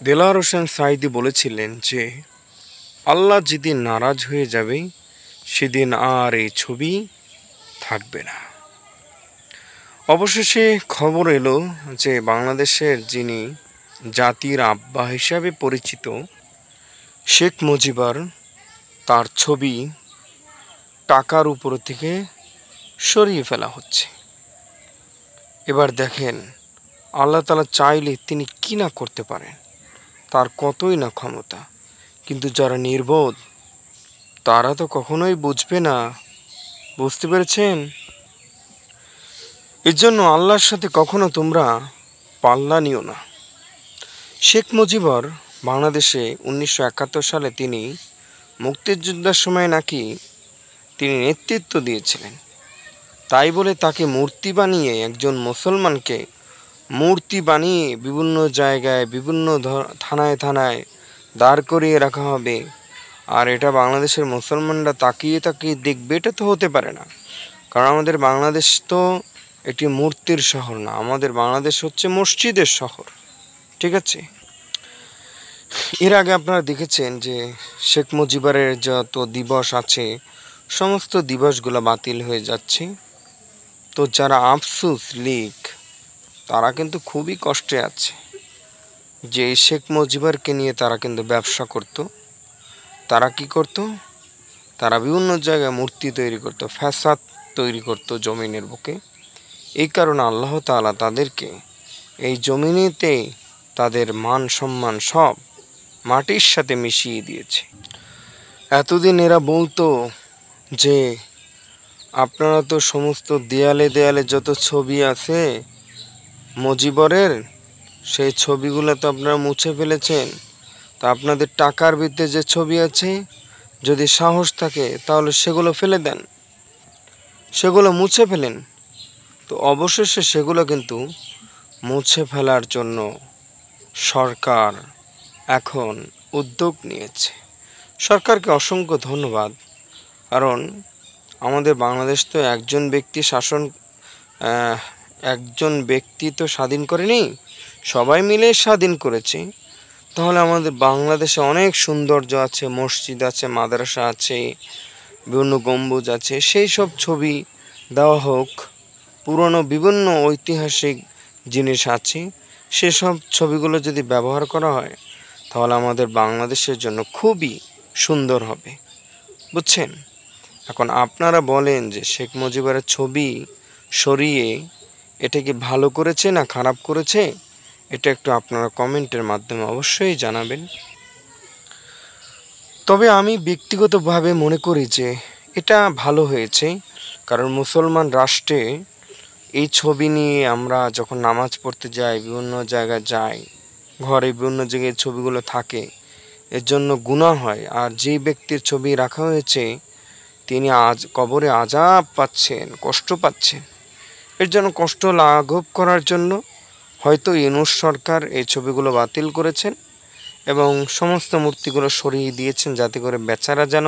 দেলোয়ার হোসেন সাঈদী বলেছিলেন যে আল্লাহ যেদিন নারাজ হয়ে যাবে সেদিন আর এই ছবি থাকবে না। অবশেষে খবর এলো যে বাংলাদেশের যিনি জাতির আব্বা হিসাবে পরিচিত শেখ মুজিবর, তার ছবি টাকার উপর থেকে সরিয়ে ফেলা হচ্ছে। এবার দেখেন আল্লাহ তাআলা চাইলে তিনি কি না করতে পারেন, তার কতই না ক্ষমতা। কিন্তু যারা নির্বোধ তারা তো কখনোই বুঝবে না। বুঝতে পেরেছেন? এর জন্য আল্লাহর সাথে কখনো তোমরা পাল্লা নিও না। শেখ মুজিবর বাংলাদেশে 1971 সালে তিনি মুক্তিযুদ্ধের সময় নাকি তিনি নেতৃত্ব দিয়েছিলেন। তাই বলে তাকে মূর্তি বানিয়ে, একজন মুসলমানকে মূর্তি বানিয়ে বিভিন্ন জায়গায় বিভিন্ন থানায় থানায় দাঁড় করিয়ে রাখা হবে, আর এটা বাংলাদেশের মুসলমানরা তাকিয়ে তাকিয়ে দেখবে, এটা তো হতে পারে না। কারণ আমাদের বাংলাদেশ তো একটি মূর্তির শহর না, আমাদের বাংলাদেশ হচ্ছে মসজিদের শহর। ঠিক আছে? এর আগে আপনারা দেখেছেন যে শেখ মুজিবরের যত দিবস আছে সমস্ত দিবসগুলো বাতিল হয়ে যাচ্ছে। তো যারা আফসোস লীগ তারা কিন্তু খুবই কষ্টে আছে যে শেখ মুজিবরকে নিয়ে তারা কিন্তু ব্যবসা করত। তারা কি করত? তারা বিভিন্ন জায়গায় মূর্তি তৈরি করত, ফ্যাসাদ তৈরি করত জমিনের বুকে। এই কারণে আল্লাহ তাআলা তাদেরকে এই জমিনেতে তাদের মান সম্মান সব মাটির সাথে মিশিয়ে দিয়েছে। এতদিন এরা বলতো যে আপনারা তো সমস্ত দেয়ালে দেয়ালে যত ছবি আছে মুজিবরের, সেই ছবিগুলো তো আপনারা মুছে ফেলেছেন। তা আপনাদের টাকার ভিতরে যে ছবি আছে, যদি সাহস থাকে তাহলে সেগুলো ফেলে দেন, সেগুলো মুছে ফেলেন। তো অবশেষে সেগুলো কিন্তু মুছে ফেলার জন্য সরকার এখন উদ্যোগ নিয়েছে। সরকারকে অসংখ্য ধন্যবাদ। কারণ আমাদের বাংলাদেশ তো একজন ব্যক্তি তো স্বাধীন করেনি, সবাই মিলে স্বাধীন করেছে। তাহলে আমাদের বাংলাদেশে অনেক সৌন্দর্য আছে, মসজিদ আছে, মাদ্রাসা আছে, বিভিন্ন গম্বুজ আছে, সেই সব ছবি দেওয়া হোক। পুরনো বিভিন্ন ঐতিহাসিক জিনিস আছে, সেসব ছবিগুলো যদি ব্যবহার করা হয় তাহলে আমাদের বাংলাদেশের জন্য খুবই সুন্দর হবে। বুঝছেন? এখন আপনারা বলেন যে শেখ মুজিবরের ছবি সরিয়ে এটা কি ভালো করেছে না খারাপ করেছে, এটা একটু আপনারা কমেন্টের মাধ্যমে অবশ্যই জানাবেন। তবে আমি ব্যক্তিগতভাবে মনে করি যে এটা ভালো হয়েছে। কারণ মুসলমান রাষ্ট্রে এই ছবি নিয়ে আমরা যখন নামাজ পড়তে যাই, বিভিন্ন জায়গায় যাই, ঘরে বিভিন্ন জায়গায় ছবিগুলো থাকে, এর জন্য গুনাহ হয়। আর যে ব্যক্তির ছবি রাখা হয়েছে তিনি আজ কবরে আযাব পাচ্ছেন, কষ্ট পাচ্ছেন। এর জন্য কষ্ট লাঘব করার জন্য হয়তো ইউনূস সরকার এই ছবিগুলো বাতিল করেছেন এবং সমস্ত মূর্তিগুলো সরিয়ে দিয়েছেন, যাতে করে বেচারা যেন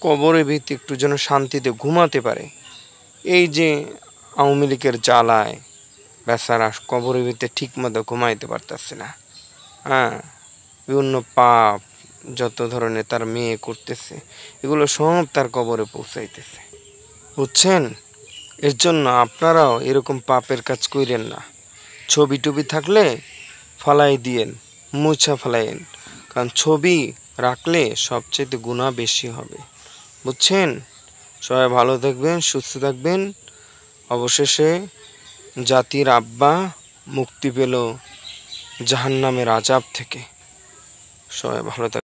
কবরের ভিতরে একটু যেন শান্তিতে ঘুমাতে পারে। এই যে আওয়ামী লীগের জ্বালায় বেচারা কবরের ভিতরে ঠিকমতো ঘুমাইতে পারতেছে না। বিভিন্ন পাপ যত ধরনের তার মেয়ে করতেছে, এগুলো সব তার কবরে পৌঁছাইতেছে। বুঝছেন? এর জন্য আপনারাও এরকম পাপের কাজ কইরেন না। ছবি টবি থাকলে ফালাই দিয়েন, মুছা ফেলাইন। কারণ ছবি রাখলে সবচেয়ে গুনাহ বেশি হবে। বুঝছেন? সবাই ভালো থাকবেন, সুস্থ থাকবেন। অবশেষে জাতির আব্বা মুক্তি পেল জাহান্নামের আযাব থেকে। সবাই ভালো থাকবেন।